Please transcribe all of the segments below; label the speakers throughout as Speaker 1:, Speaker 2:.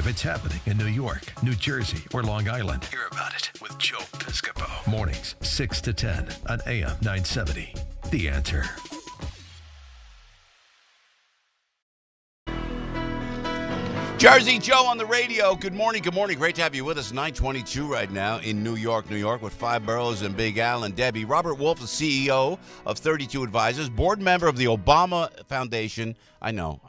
Speaker 1: If it's happening in New York, New Jersey, or Long Island, hear about it with Joe Piscopo. Mornings, 6 to 10 on AM 970. The Answer.
Speaker 2: Jersey Joe on the radio. Good morning. Good morning. Great to have you with us. 9:22 right now in New York, with Five Boroughs and Big Al and Debbie. Robert Wolf is CEO of 32 Advisors, board member of the Obama Foundation. I know.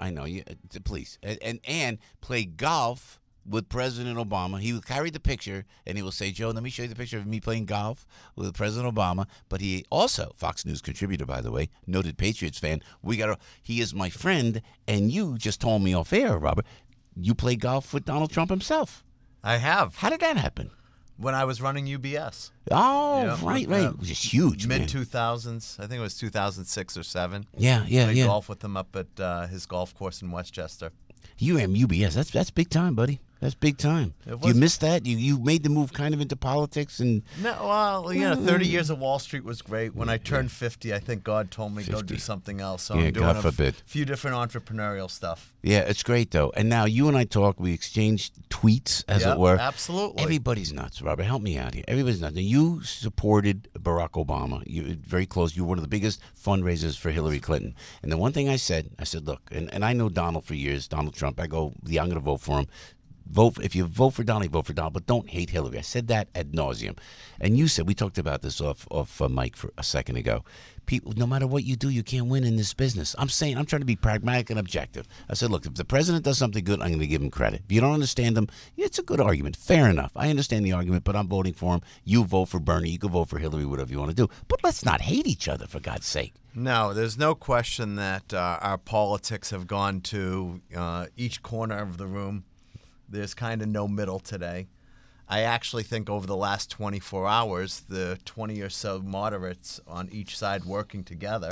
Speaker 2: Please. And played golf with President Obama. He would carry the picture, and he will say, Joe, let me show you the picture of me playing golf with President Obama. But he also, Fox News contributor, by the way, noted Patriots fan. He is my friend, and you just told me off air, Robert, you played golf with Donald Trump himself.
Speaker 3: I have.
Speaker 2: How did that happen?
Speaker 3: When I was running UBS.
Speaker 2: Oh, yeah, right. It was just huge,
Speaker 3: Mid-2000s. I think it was 2006 or 7.
Speaker 2: Yeah.
Speaker 3: Played golf with him up at his golf course in Westchester.
Speaker 2: You and UBS, that's big time, buddy. That's big time. You missed that? You made the move kind of into politics? And
Speaker 3: no, well, 30 years of Wall Street was great. When I turned 50, I think God told me go do something else. So I'm doing
Speaker 2: God forbid.
Speaker 3: a few different entrepreneurial stuff.
Speaker 2: Yeah, it's great, though. And now you and I talk. We exchanged tweets, as it were.
Speaker 3: Absolutely.
Speaker 2: Everybody's nuts, Robert. Help me out here. Everybody's nuts. Now, you supported Barack Obama. You very close. You were one of the biggest fundraisers for Hillary Clinton. And the one thing I said, look, and I know Donald for years, Donald Trump. I'm going to vote for him. If you vote for Donald, vote for Donald, but don't hate Hillary. I said that ad nauseum. And you said, we talked about this off Mike for a second ago. People, no matter what you do, you can't win in this business. I'm trying to be pragmatic and objective. I said, look, if the president does something good, I'm going to give him credit. If you don't understand him, it's a good argument. Fair enough. I understand the argument, but I'm voting for him. You vote for Bernie. You can vote for Hillary, whatever you want to do. But let's not hate each other, for God's sake.
Speaker 3: No, there's no question that our politics have gone to each corner of the room. There's kind of no middle today. I actually think over the last 24 hours, the 20 or so moderates on each side working together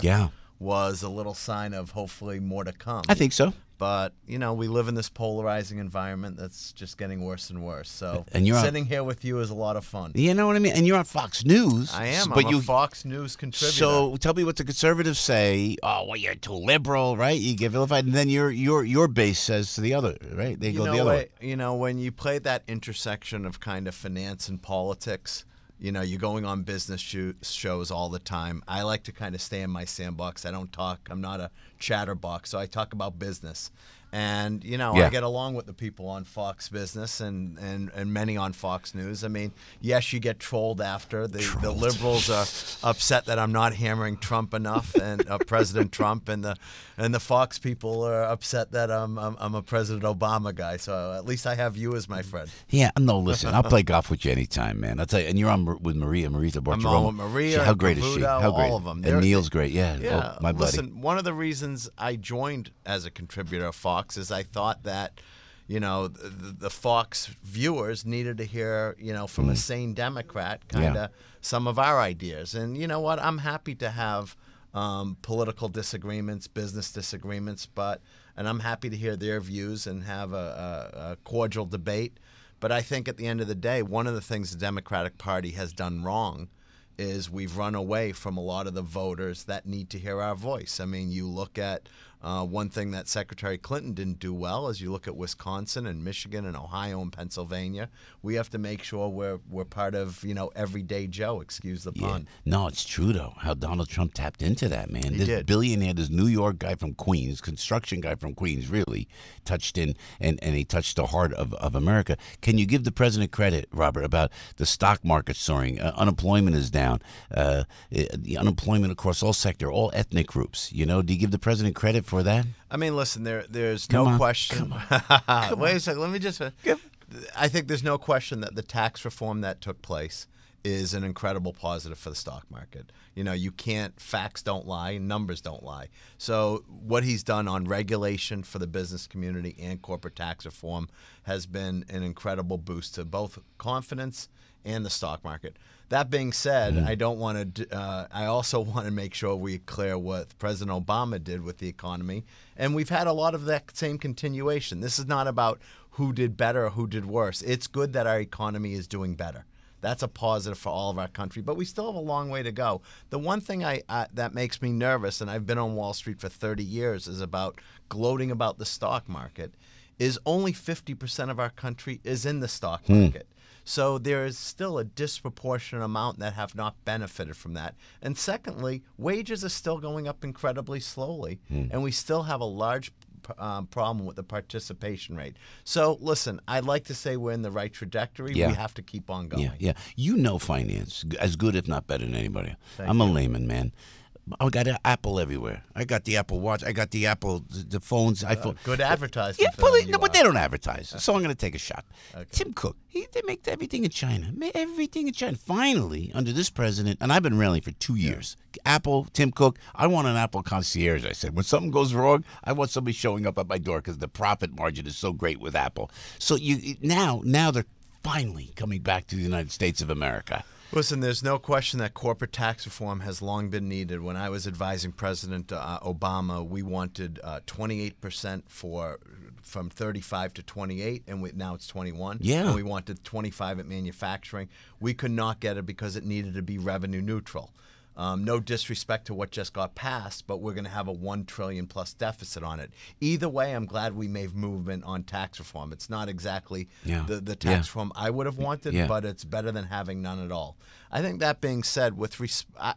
Speaker 3: was a little sign of hopefully more to come.
Speaker 2: I think so.
Speaker 3: But, we live in this polarizing environment that's just getting worse and worse. So
Speaker 2: and
Speaker 3: sitting here with you is a lot of fun.
Speaker 2: You know what I mean? And you're on Fox News.
Speaker 3: I am. I'm a Fox News contributor.
Speaker 2: So tell me what the conservatives say. Oh, well, you're too liberal, right? You get vilified. And then your base says to the other, right? They go the other way.
Speaker 3: When you play that intersection of kind of finance and politics, you're going on business shows all the time. I like to kind of stay in my sandbox. I don't talk. I'm not a chatterbox, so I talk about business. And, I get along with the people on Fox Business and many on Fox News. I mean, yes, you get trolled after. The liberals are upset that I'm not hammering Trump enough, and President Trump, and the Fox people are upset that I'm a President Obama guy. So at least I have you as my friend.
Speaker 2: Yeah, no, listen, I'll play golf with you anytime, man. I'll tell you, and you're on with Marita Bartiromo.
Speaker 3: I'm on with Maria.
Speaker 2: How great is she? How great?
Speaker 3: All of them.
Speaker 2: And Neil's great. Yeah, my buddy.
Speaker 3: Listen, one of the reasons I joined as a contributor of Fox is I thought that, the Fox viewers needed to hear, from a sane Democrat kind of some of our ideas. And you know what? I'm happy to have political disagreements, business disagreements, and I'm happy to hear their views and have a cordial debate. But I think at the end of the day, one of the things the Democratic Party has done wrong is we've run away from a lot of the voters that need to hear our voice. I mean, you look at one thing that Secretary Clinton didn't do well is you look at Wisconsin and Michigan and Ohio and Pennsylvania. We have to make sure we're part of, everyday Joe, excuse the pun.
Speaker 2: No, it's true, though, how Donald Trump tapped into that, man.
Speaker 3: He
Speaker 2: this
Speaker 3: did.
Speaker 2: Billionaire, this New York guy from Queens, construction guy from Queens, really touched in and he touched the heart of America. Can you give the president credit, Robert, about the stock market soaring? Unemployment is down. The unemployment across all sector, all ethnic groups. Do you give the president credit for that?
Speaker 3: I mean, listen, there's no question. Wait a second. Let me just. I think there's no question that the tax reform that took place is an incredible positive for the stock market. You can't, facts don't lie, numbers don't lie. So what he's done on regulation for the business community and corporate tax reform has been an incredible boost to both confidence and the stock market. That being said, I don't want to. I also want to make sure we clear what President Obama did with the economy, and we've had a lot of that same continuation. This is not about who did better or who did worse. It's good that our economy is doing better. That's a positive for all of our country, but we still have a long way to go. The one thing that makes me nervous, and I've been on Wall Street for 30 years, is about gloating about the stock market, is only 50% of our country is in the stock market. So there is still a disproportionate amount that have not benefited from that. And secondly, wages are still going up incredibly slowly, and we still have a large problem with the participation rate. So listen, I'd like to say we're in the right trajectory. We have to keep on going.
Speaker 2: Yeah. You know finance as good, if not better than anybody. I'm a layman, man. I got Apple everywhere. I got the Apple Watch. I got the Apple, the phones. iPhone.
Speaker 3: Good advertising.
Speaker 2: Yeah,
Speaker 3: for them,
Speaker 2: but they don't advertise. So I'm going to take a shot.
Speaker 3: Okay.
Speaker 2: Tim Cook, they make everything in China. Everything in China. Finally, under this president, and I've been railing for 2 years. Apple, Tim Cook, I want an Apple concierge. I said, when something goes wrong, I want somebody showing up at my door because the profit margin is so great with Apple. So now they're finally coming back to the United States of America.
Speaker 3: Listen, there's no question that corporate tax reform has long been needed. When I was advising President Obama, we wanted 28% from 35 to 28, and now it's 21.
Speaker 2: Yeah.
Speaker 3: And we wanted 25 at manufacturing. We could not get it because it needed to be revenue neutral. No disrespect to what just got passed, but we're going to have a $1 trillion plus deficit on it. Either way, I'm glad we made movement on tax reform. It's not exactly the tax reform I would have wanted, but it's better than having none at all. I think that being said,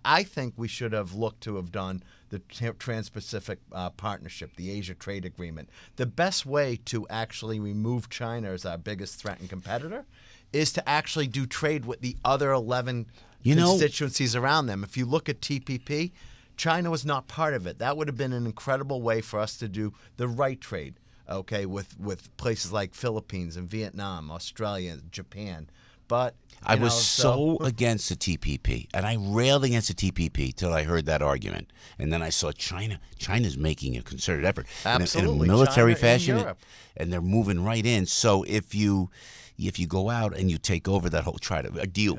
Speaker 3: I think we should have looked to have done the Trans-Pacific Partnership, the Asia Trade Agreement. The best way to actually remove China as our biggest threat and competitor is to actually do trade with the other 11 constituencies around them. If you look at TPP, China was not part of it. That would have been an incredible way for us to do the right trade, okay, with places like Philippines and Vietnam, Australia, Japan. But
Speaker 2: I was so against the TPP, and I railed against the TPP till I heard that argument, and then I saw China. China's making a concerted effort in a military fashion, and they're moving right in. So if you go out and you take over that whole,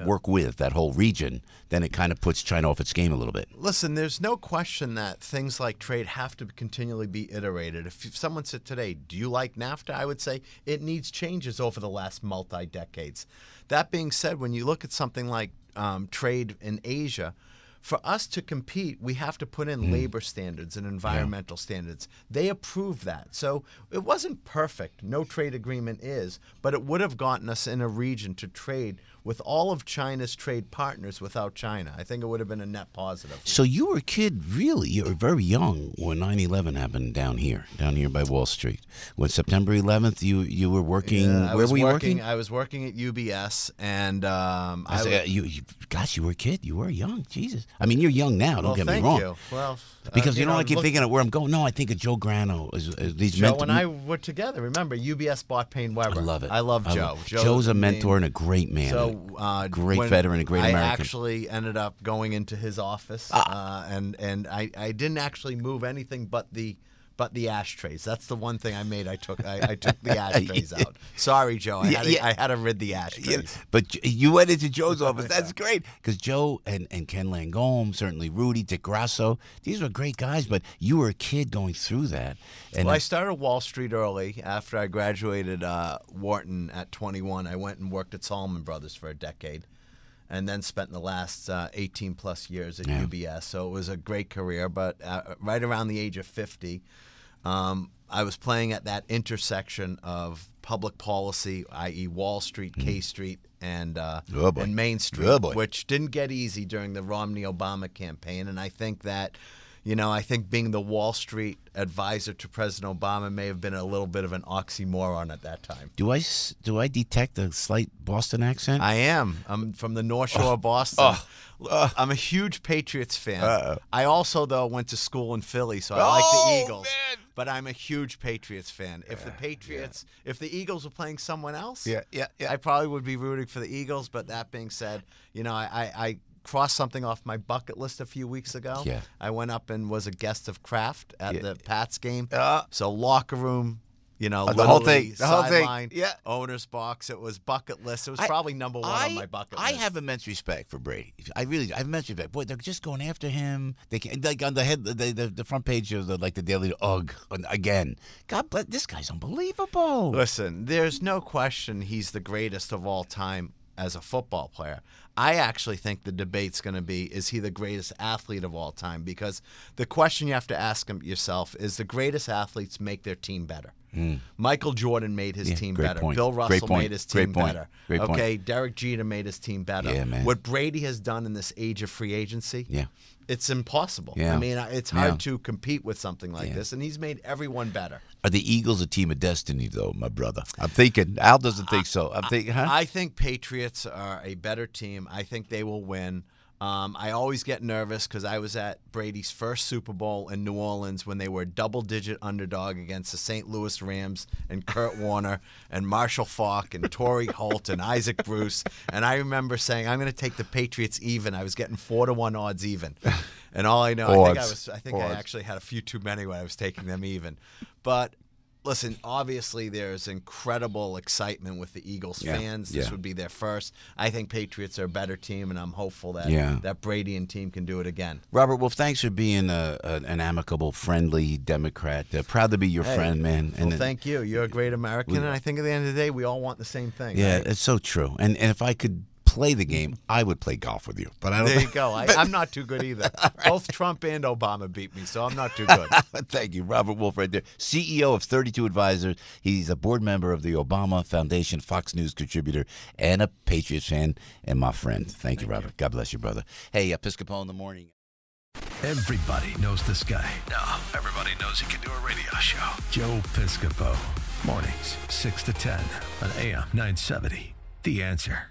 Speaker 2: work with that whole region, then it kind of puts China off its game a little bit.
Speaker 3: Listen, there's no question that things like trade have to continually be iterated. If someone said today, do you like NAFTA? I would say it needs changes over the last multi-decades. That being said, when you look at something like trade in Asia, for us to compete, we have to put in labor standards and environmental standards. They approved that. So it wasn't perfect. No trade agreement is, but it would have gotten us in a region to trade with all of China's trade partners without China. I think it would have been a net positive.
Speaker 2: So you were a kid, really. You were very young when 9/11 happened down here by Wall Street. When September 11th, you were working. Where were you working?
Speaker 3: I was working at UBS, and
Speaker 2: you were a kid. You were young. Jesus. I mean, you're young now. Don't get me wrong.
Speaker 3: Thank you. Well,
Speaker 2: because I keep thinking of where I'm going. No, I think of Joe Grano.
Speaker 3: Joe and I were together. Remember, UBS bought Payne Weber.
Speaker 2: I love it.
Speaker 3: I love Joe.
Speaker 2: Joe's a mentor and a great man.
Speaker 3: So,
Speaker 2: great veteran, a great American.
Speaker 3: I actually ended up going into his office, and I didn't actually move anything but the ashtrays. That's the one thing I made. I took the ashtrays out. Sorry, Joe. I had to rid the ashtrays.
Speaker 2: Yeah. But you went into Joe's office. That's great. Because Joe and Ken Langone, certainly Rudy, Dick Grasso, these were great guys. But you were a kid going through that. And
Speaker 3: I started Wall Street early. After I graduated Wharton at 21, I went and worked at Salomon Brothers for a decade, and then spent the last 18 plus years at UBS. So it was a great career. But right around the age of 50, I was playing at that intersection of public policy, i.e. Wall Street, K Street, and Main Street, which didn't get easy during the Romney-Obama campaign. And I think that, I think being the Wall Street advisor to President Obama may have been a little bit of an oxymoron at that time.
Speaker 2: Do I detect a slight Boston accent?
Speaker 3: I am. I'm from the North Shore of Boston. I'm a huge Patriots fan. I also, though, went to school in Philly, so I like the Eagles. Man. But I'm a huge Patriots fan. If if the Eagles were playing someone else, I probably would be rooting for the Eagles. But that being said, I crossed something off my bucket list a few weeks ago.
Speaker 2: Yeah.
Speaker 3: I went up and was a guest of Kraft at the Pats game. So locker room,
Speaker 2: the whole thing,
Speaker 3: sideline, owner's box. It was bucket list. It was probably number one on my bucket list.
Speaker 2: I have immense respect for Brady. I have immense respect. Boy, they're just going after him. They can, like on the front page of the Daily again. God bless, this guy's unbelievable.
Speaker 3: Listen, there's no question he's the greatest of all time as a football player. I actually think the debate's going to be, is he the greatest athlete of all time? Because the question you have to ask yourself is, the greatest athletes make their team better. Michael Jordan made his team better.
Speaker 2: Point.
Speaker 3: Bill Russell made his team better.
Speaker 2: Great point.
Speaker 3: Okay, Derek Jeter made his team better.
Speaker 2: Yeah, man.
Speaker 3: What Brady has done in this age of free agency, it's impossible.
Speaker 2: Yeah.
Speaker 3: I mean, it's hard to compete with something like this, and he's made everyone better.
Speaker 2: Are the Eagles a team of destiny, though, my brother? I'm thinking. Al doesn't think so. I'm thinking,
Speaker 3: I think Patriots are a better team. I think they will win. I always get nervous because I was at Brady's first Super Bowl in New Orleans when they were a double-digit underdog against the St. Louis Rams and Kurt Warner and Marshall Faulk and Torrey Holt and Isaac Bruce. And I remember saying, I'm going to take the Patriots even. I was getting 4-1 odds even. And all I know, I think I actually had a few too many when I was taking them even. But listen, obviously there's incredible excitement with the Eagles fans. This would be their first. I think Patriots are a better team, and I'm hopeful that that Brady and team can do it again.
Speaker 2: Robert, well, thanks for being an amicable, friendly Democrat. Proud to be your friend, man.
Speaker 3: Well, thank you. You're a great American, and I think at the end of the day, we all want the same thing.
Speaker 2: Yeah,
Speaker 3: right?
Speaker 2: It's so true. And if I could play the game, I would play golf with you. But I don't.
Speaker 3: There you go. I'm not too good either. Right. Both Trump and Obama beat me, so I'm not too good.
Speaker 2: Thank you, Robert Wolf, right there, CEO of 32 Advisors. He's a board member of the Obama Foundation, Fox News contributor, and a Patriots fan, and my friend. Thank you, Robert. God bless you, brother. Hey, Piscopo in the morning.
Speaker 1: Everybody knows this guy. Now, everybody knows he can do a radio show. Joe Piscopo. Mornings, 6 to 10 on AM 970. The Answer.